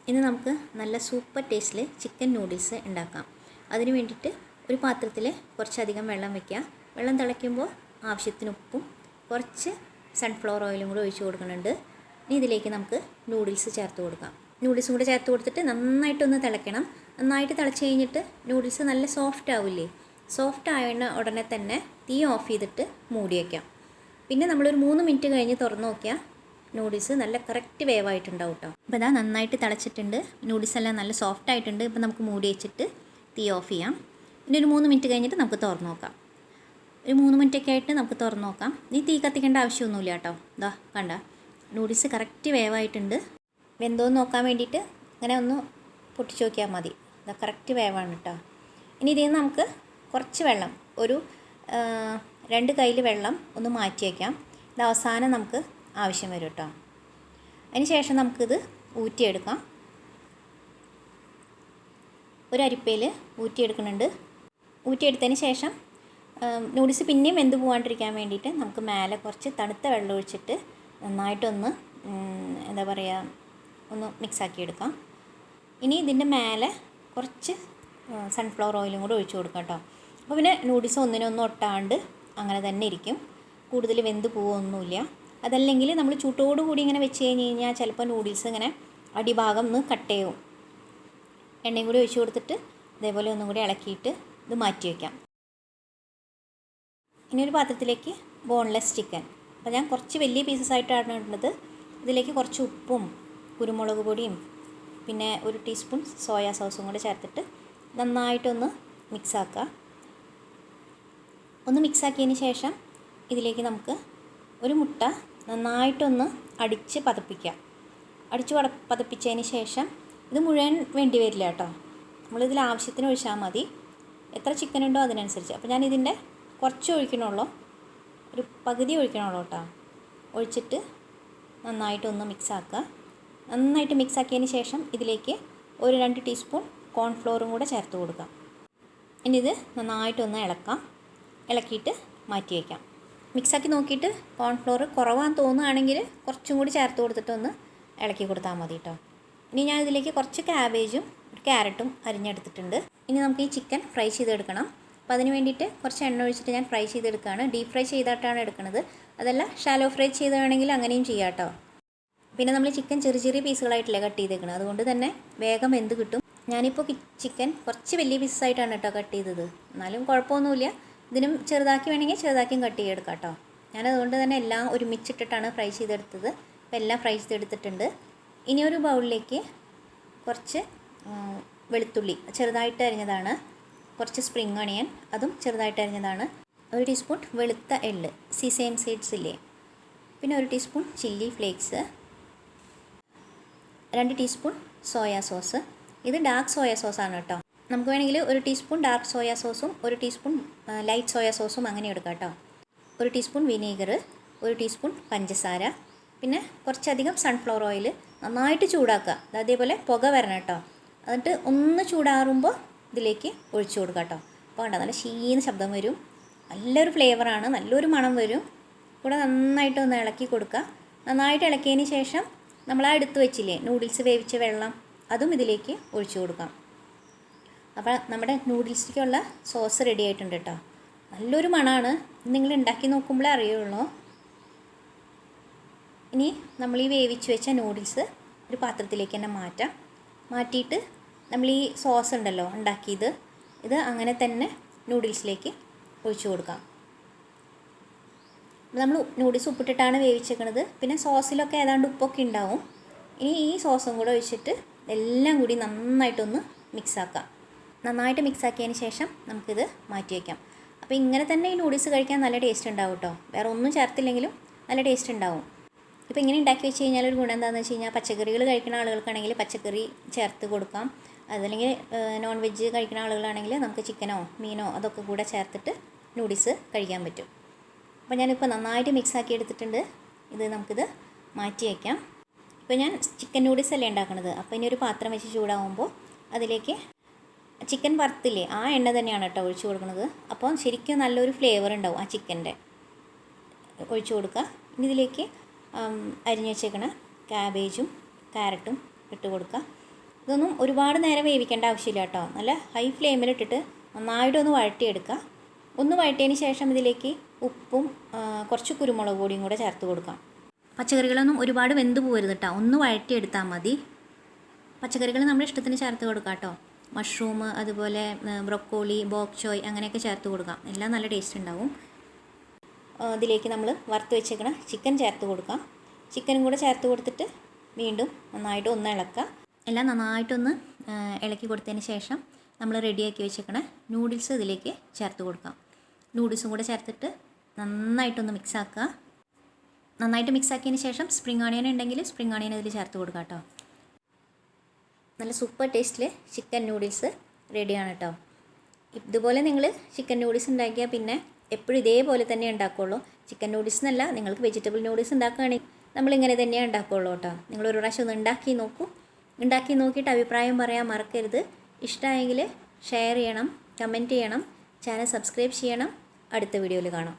ഇനി നമുക്ക് നല്ല സൂപ്പർ ടേസ്റ്റിൽ ചിക്കൻ നൂഡിൽസ് ഉണ്ടാക്കാം. അതിന് വേണ്ടിയിട്ട് ഒരു പാത്രത്തിൽ കുറച്ചധികം വെള്ളം വയ്ക്കുക. വെള്ളം തിളയ്ക്കുമ്പോൾ ആവശ്യത്തിന് ഉപ്പും കുറച്ച് സൺഫ്ലവർ ഓയിലും കൂടെ ഒഴിച്ച് കൊടുക്കുന്നുണ്ട്. ഇനി ഇതിലേക്ക് നമുക്ക് നൂഡിൽസ് ചേർത്ത് കൊടുക്കാം. നൂഡിൽസും കൂടെ ചേർത്ത് കൊടുത്തിട്ട് നന്നായിട്ടൊന്ന് തിളയ്ക്കണം. നന്നായിട്ട് തിളച്ച് കഴിഞ്ഞിട്ട് നൂഡിൽസ് നല്ല സോഫ്റ്റ് ആവില്ലേ? സോഫ്റ്റ് ആയ ഉടനെ തന്നെ തീ ഓഫ് ചെയ്തിട്ട് മൂടി വയ്ക്കാം. പിന്നെ നമ്മളൊരു 3 മിനിറ്റ് കഴിഞ്ഞ് തുറന്ന് നോക്കിയാൽ നൂഡിൽസ് നല്ല കറക്റ്റ് വേവായിട്ടുണ്ടാവും കേട്ടോ. അപ്പോൾ ഇതാ നന്നായിട്ട് തിളച്ചിട്ടുണ്ട്. നൂഡിൽസ് എല്ലാം നല്ല സോഫ്റ്റ് ആയിട്ടുണ്ട്. ഇപ്പോൾ നമുക്ക് മൂടി വെച്ചിട്ട് തീ ഓഫ് ചെയ്യാം. ഇനി ഒരു 3 മിനിറ്റ് കഴിഞ്ഞിട്ട് നമുക്ക് തുറന്ന് നോക്കാം. ഒരു 3 മിനിറ്റൊക്കെ ആയിട്ട് നമുക്ക് തുറന്ന് നോക്കാം. ഇനി തീ കത്തിക്കേണ്ട ആവശ്യമൊന്നുമില്ല കേട്ടോ. ഇതാ കണ്ട നൂഡിൽസ് കറക്റ്റ് വേവായിട്ടുണ്ട്. വെന്തോന്ന് നോക്കാൻ വേണ്ടിയിട്ട് ഇങ്ങനെ ഒന്ന് പൊട്ടിച്ച് നോക്കിയാൽ മതി. ഇതാ കറക്റ്റ് വേവാണ് കേട്ടോ. ഇനി ഇതിൽ നിന്ന് നമുക്ക് കുറച്ച് വെള്ളം, ഒരു 2 കയ്യിൽ വെള്ളം ഒന്ന് മാറ്റി വയ്ക്കാം. ഇത് അവസാനം നമുക്ക് ആവശ്യം വരും കേട്ടോ. അതിന് ശേഷം നമുക്കിത് ഊറ്റിയെടുക്കാം. ഒരു അരിപ്പയിൽ ഊറ്റിയെടുക്കുന്നുണ്ട്. ഊറ്റിയെടുത്തതിന് ശേഷം നൂഡിൽസ് പിന്നെയും വെന്ത് പോകാണ്ടിരിക്കാൻ വേണ്ടിയിട്ട് നമുക്ക് മേലെ കുറച്ച് തണുത്ത വെള്ളം ഒഴിച്ചിട്ട് നന്നായിട്ടൊന്ന് എന്താ പറയുക, ഒന്ന് മിക്സാക്കി എടുക്കാം. ഇനി ഇതിൻ്റെ മേലെ കുറച്ച് സൺഫ്ലവർ ഓയിലും കൂടെ ഒഴിച്ച് കൊടുക്കാം കേട്ടോ. അപ്പോൾ പിന്നെ നൂഡിൽസ് ഒന്നിനൊന്നും ഒട്ടാണ്ട് അങ്ങനെ തന്നെ ഇരിക്കും. കൂടുതൽ വെന്ത് പോവുകയൊന്നുമില്ല. അതല്ലെങ്കിൽ നമ്മൾ ചൂട്ടോടുകൂടി ഇങ്ങനെ വെച്ച് കഴിഞ്ഞാൽ ചിലപ്പോൾ നൂഡിൽസ് ഇങ്ങനെ അടിഭാഗം ഒന്ന് കട്ട് ചെയ്യും. എണ്ണയും കൂടി ഒഴിച്ച് കൊടുത്തിട്ട് ഇതേപോലെ ഒന്നും കൂടി ഇളക്കിയിട്ട് ഇത് മാറ്റി വയ്ക്കാം. ഇനി ഒരു പാത്രത്തിലേക്ക് ബോൺലെസ് ചിക്കൻ, അപ്പോൾ ഞാൻ കുറച്ച് വലിയ പീസസ് ആയിട്ടാണ് ഇടുന്നത്. ഇതിലേക്ക് കുറച്ച് ഉപ്പും കുരുമുളക് പൊടിയും പിന്നെ 1 ടീസ്പൂൺ സോയാ സോസും കൂടെ ചേർത്തിട്ട് നന്നായിട്ടൊന്ന് മിക്സാക്കുക. ഒന്ന് മിക്സാക്കിയതിന് ശേഷം ഇതിലേക്ക് നമുക്ക് ഒരു മുട്ട നന്നായിട്ടൊന്ന് അടിച്ച് പതപ്പിക്കുക. പതപ്പിച്ചതിന് ശേഷം ഇത് മുഴുവൻ വേണ്ടി വരില്ല കേട്ടോ. നമ്മളിതിൽ ആവശ്യത്തിന് ഒഴിച്ചാൽ മതി. എത്ര ചിക്കൻ ഉണ്ടോ അതിനനുസരിച്ച്. അപ്പോൾ ഞാൻ ഇതിൻ്റെ കുറച്ച് ഒഴിക്കണുള്ളൂ, ഒരു പകുതി ഒഴിക്കണുള്ളൂ കേട്ടോ. ഒഴിച്ചിട്ട് നന്നായിട്ടൊന്ന് മിക്സാക്കുക. നന്നായിട്ട് മിക്സാക്കിയതിന് ശേഷം ഇതിലേക്ക് ഒരു 2 ടീസ്പൂൺ കോൺഫ്ലോറും കൂടെ ചേർത്ത് കൊടുക്കാം. ഇനി ഇത് നന്നായിട്ടൊന്ന് ഇളക്കാം. ഇളക്കിയിട്ട് മാറ്റി വയ്ക്കാം. മിക്സാക്കി നോക്കിയിട്ട് കോൺഫ്ലോർ കുറവാന്ന് തോന്നുകയാണെങ്കിൽ കുറച്ചും കൂടി ചേർത്ത് കൊടുത്തിട്ടൊന്ന് ഇളക്കി കൊടുത്താൽ മതി കേട്ടോ. ഇനി ഞാൻ ഇതിലേക്ക് കുറച്ച് ക്യാബേജും ഒരു ക്യാരറ്റും അരിഞ്ഞെടുത്തിട്ടുണ്ട്. ഇനി നമുക്ക് ഈ ചിക്കൻ ഫ്രൈ ചെയ്തെടുക്കണം. അപ്പോൾ അതിന് വേണ്ടിയിട്ട് കുറച്ച് എണ്ണ ഒഴിച്ചിട്ട് ഞാൻ ഫ്രൈ ചെയ്തെടുക്കുകയാണ്. ഡീപ്പ് ഫ്രൈ ചെയ്തിട്ടാണ് എടുക്കുന്നത്. അതല്ല ഷാലോ ഫ്രൈ ചെയ്ത് വേണമെങ്കിൽ അങ്ങനെയും ചെയ്യാം കേട്ടോ. പിന്നെ നമ്മൾ ചിക്കൻ ചെറിയ ചെറിയ പീസുകളായിട്ടല്ലേ കട്ട് ചെയ്തേക്കുന്നത്, അതുകൊണ്ട് തന്നെ വേഗം വെന്ത് കിട്ടും. ഞാനിപ്പോൾ ചിക്കൻ കുറച്ച് വലിയ പീസായിട്ടാണ് കേട്ടോ കട്ട് ചെയ്തത്. എന്നാലും കുഴപ്പമൊന്നുമില്ല. ഇതിനും ചെറുതാക്കി വേണമെങ്കിൽ ചെറുതാക്കിയും കട്ട് ചെയ്തെടുക്കാം കേട്ടോ. ഞാനതുകൊണ്ട് തന്നെ എല്ലാം ഒരുമിച്ചിട്ടിട്ടാണ് ഫ്രൈ ചെയ്തെടുത്തത്. അപ്പോൾ എല്ലാം ഫ്രൈ ചെയ്തെടുത്തിട്ടുണ്ട്. ഇനി ഒരു ബൗളിലേക്ക് കുറച്ച് വെളുത്തുള്ളി ചെറുതായിട്ട് അരിഞ്ഞതാണ്, കുറച്ച് സ്പ്രിംഗ് ഓണിയൻ അതും ചെറുതായിട്ട് അരിഞ്ഞതാണ്, 1 ടീസ്പൂൺ വെളുത്ത എള്ള് സിസേം സീഡ്സ് ഇല്ലേ, പിന്നെ 1 teaspoon chilli flakes, 2 teaspoon soya sauce. ഇത് ഡാർക്ക് സോയാ സോസാണ് കേട്ടോ. നമുക്ക് വേണമെങ്കിൽ 1 ടീസ്പൂൺ ഡാർക്ക് സോയാ സോസും 1 ടീസ്പൂൺ ലൈറ്റ് സോയാ സോസും അങ്ങനെ എടുക്കാം കേട്ടോ. 1 ടീസ്പൂൺ വിനീഗർ, 1 ടീസ്പൂൺ പഞ്ചസാര, പിന്നെ കുറച്ചധികം സൺഫ്ലവർ ഓയിൽ നന്നായിട്ട് ചൂടാക്കുക. അതേപോലെ പുക വരണം കേട്ടോ. എന്നിട്ട് ഒന്ന് ചൂടാറുമ്പോൾ ഇതിലേക്ക് ഒഴിച്ചു കൊടുക്കുക കേട്ടോ. അപ്പോൾ കണ്ടോ നല്ല ക്ഷീണ ശബ്ദം വരും, നല്ലൊരു ഫ്ലേവറാണ്, നല്ലൊരു മണം വരും. കൂടെ നന്നായിട്ടൊന്ന് ഇളക്കി കൊടുക്കുക. നന്നായിട്ട് ഇളക്കിയതിന് ശേഷം നമ്മൾ എടുത്ത് വെച്ചില്ലേ നൂഡിൽസ് വേവിച്ച വെള്ളം, അതും ഇതിലേക്ക് ഒഴിച്ചു കൊടുക്കാം. അപ്പോൾ നമ്മുടെ നൂഡിൽസിലേക്കുള്ള സോസ് റെഡി ആയിട്ടുണ്ട് കേട്ടോ. നല്ലൊരു മണമാണ്. നിങ്ങൾ ഉണ്ടാക്കി നോക്കുമ്പോഴേ അറിയുള്ളൂ. ഇനി നമ്മൾ ഈ വേവിച്ച് വെച്ച നൂഡിൽസ് ഒരു പാത്രത്തിലേക്ക് തന്നെ മാറ്റിയിട്ട് നമ്മൾ ഈ സോസ് ഉണ്ടല്ലോ ഉണ്ടാക്കിയത്, ഇത് അങ്ങനെ തന്നെ നൂഡിൽസിലേക്ക് ഒഴിച്ചു കൊടുക്കാം. നമ്മൾ നൂഡിൽസ് ഉപ്പിട്ടിട്ടാണ് വേവിച്ചേക്കുന്നത്. പിന്നെ സോസിലൊക്കെ ഏതാണ്ട് ഉപ്പൊക്കെ ഉണ്ടാവും. ഇനി ഈ സോസും കൂടെ ഒഴിച്ചിട്ട് എല്ലാം കൂടി നന്നായിട്ടൊന്ന് മിക്സാക്കാം. നന്നായിട്ട് മിക്സാക്കിയതിന് ശേഷം നമുക്കിത് മാറ്റി വയ്ക്കാം. അപ്പോൾ ഇങ്ങനെ തന്നെ ഈ നൂഡിൽസ് കഴിക്കാൻ നല്ല ടേസ്റ്റ് ഉണ്ടാവും കേട്ടോ. വേറെ ഒന്നും ചേർത്തില്ലെങ്കിലും നല്ല ടേസ്റ്റ് ഉണ്ടാവും. ഇപ്പോൾ ഇങ്ങനെ ഉണ്ടാക്കി വെച്ച് കഴിഞ്ഞാൽ ഒരു ഗുണം എന്താണെന്ന് വെച്ച് കഴിഞ്ഞാൽ പച്ചക്കറികൾ കഴിക്കുന്ന ആളുകൾക്കാണെങ്കിൽ പച്ചക്കറി ചേർത്ത് കൊടുക്കാം. അതല്ലെങ്കിൽ നോൺ വെജ് കഴിക്കുന്ന ആളുകളാണെങ്കിൽ നമുക്ക് ചിക്കനോ മീനോ അതൊക്കെ കൂടെ ചേർത്തിട്ട് നൂഡിൽസ് കഴിക്കാൻ പറ്റും. അപ്പോൾ ഞാനിപ്പോൾ നന്നായിട്ട് മിക്സാക്കി എടുത്തിട്ടുണ്ട്. ഇത് നമുക്കിത് മാറ്റി വയ്ക്കാം. ഇപ്പോൾ ഞാൻ ചിക്കൻ നൂഡിൽസ് അല്ലേ ഉണ്ടാക്കുന്നത്. അപ്പോൾ ഇനി ഒരു പാത്രം വെച്ച് ചൂടാകുമ്പോൾ അതിലേക്ക് ചിക്കൻ വറുത്തില്ലേ ആ എണ്ണ തന്നെയാണ് കേട്ടോ ഒഴിച്ച് കൊടുക്കുന്നത്. അപ്പോൾ ശരിക്കും നല്ലൊരു ഫ്ലേവർ ഉണ്ടാവും ആ ചിക്കൻ്റെ. ഒഴിച്ച് കൊടുക്കുക. ഇനി ഇതിലേക്ക് അരിഞ്ഞ് വെച്ചേക്കണ ക്യാബേജും ക്യാരറ്റും ഇട്ട് കൊടുക്കുക. ഇതൊന്നും ഒരുപാട് നേരം വേവിക്കേണ്ട ആവശ്യമില്ല കേട്ടോ. നല്ല ഹൈ ഫ്ലെയിമിലിട്ടിട്ട് നന്നായിട്ടൊന്ന് വഴറ്റിയെടുക്കുക. ഒന്ന് വഴറ്റിയതിന് ശേഷം ഇതിലേക്ക് ഉപ്പും കുറച്ച് കുരുമുളക് പൊടിയും കൂടെ ചേർത്ത് കൊടുക്കാം. പച്ചക്കറികളൊന്നും ഒരുപാട് വെന്ത് പോകരുത് കേട്ടോ, ഒന്ന് വഴറ്റിയെടുത്താൽ മതി. പച്ചക്കറികൾ നമ്മുടെ ഇഷ്ടത്തിന് ചേർത്ത് കൊടുക്കാം കേട്ടോ. മഷ്റൂം, അതുപോലെ ബ്രൊക്കോളി, ബോക് ചോയ് അങ്ങനെയൊക്കെ ചേർത്ത് കൊടുക്കാം. എല്ലാം നല്ല ടേസ്റ്റ് ഉണ്ടാവും. ഇതിലേക്ക് നമ്മൾ വറുത്ത് വെച്ചേക്കണ ചിക്കൻ ചേർത്ത് കൊടുക്കാം. ചിക്കനും കൂടെ ചേർത്ത് കൊടുത്തിട്ട് വീണ്ടും നന്നായിട്ട് ഒന്ന് ഇളക്കുക. എല്ലാം നന്നായിട്ടൊന്ന് ഇളക്കി കൊടുത്തതിന് ശേഷം നമ്മൾ റെഡിയാക്കി വെച്ചേക്കണ നൂഡിൽസ് ഇതിലേക്ക് ചേർത്ത് കൊടുക്കാം. നൂഡിൽസും കൂടെ ചേർത്തിട്ട് നന്നായിട്ടൊന്ന് മിക്സാക്കുക. നന്നായിട്ട് മിക്സാക്കിയതിന് ശേഷം സ്പ്രിംഗ് ഓണിയൻ ഉണ്ടെങ്കിൽ സ്പ്രിംഗ് ഓണിയൻ ഇതിൽ ചേർത്ത് കൊടുക്കാം കേട്ടോ. നല്ല സൂപ്പർ ടേസ്റ്റിൽ ചിക്കൻ നൂഡിൽസ് റെഡിയാണ് കേട്ടോ. ഇതുപോലെ നിങ്ങൾ ചിക്കൻ നൂഡിൽസ് ഉണ്ടാക്കിയാൽ പിന്നെ എപ്പോഴും ഇതേപോലെ തന്നെ ഉണ്ടാക്കുകയുള്ളൂ. ചിക്കൻ നൂഡിൽസ് എന്നല്ല, നിങ്ങൾക്ക് വെജിറ്റബിൾ നൂഡിൽസ് ഉണ്ടാക്കുകയാണെങ്കിൽ നമ്മളിങ്ങനെ തന്നെയാണ് ഉണ്ടാക്കുകയുള്ളൂ കേട്ടോ. നിങ്ങളൊരു പ്രാവശ്യം ഒന്ന് ഉണ്ടാക്കി നോക്കിയിട്ട് അഭിപ്രായം പറയാൻ മറക്കരുത്. ഇഷ്ടമായെങ്കിൽ ഷെയർ ചെയ്യണം, കമൻറ്റ് ചെയ്യണം, ചാനൽ സബ്സ്ക്രൈബ് ചെയ്യണം. അടുത്ത വീഡിയോയിൽ കാണാം.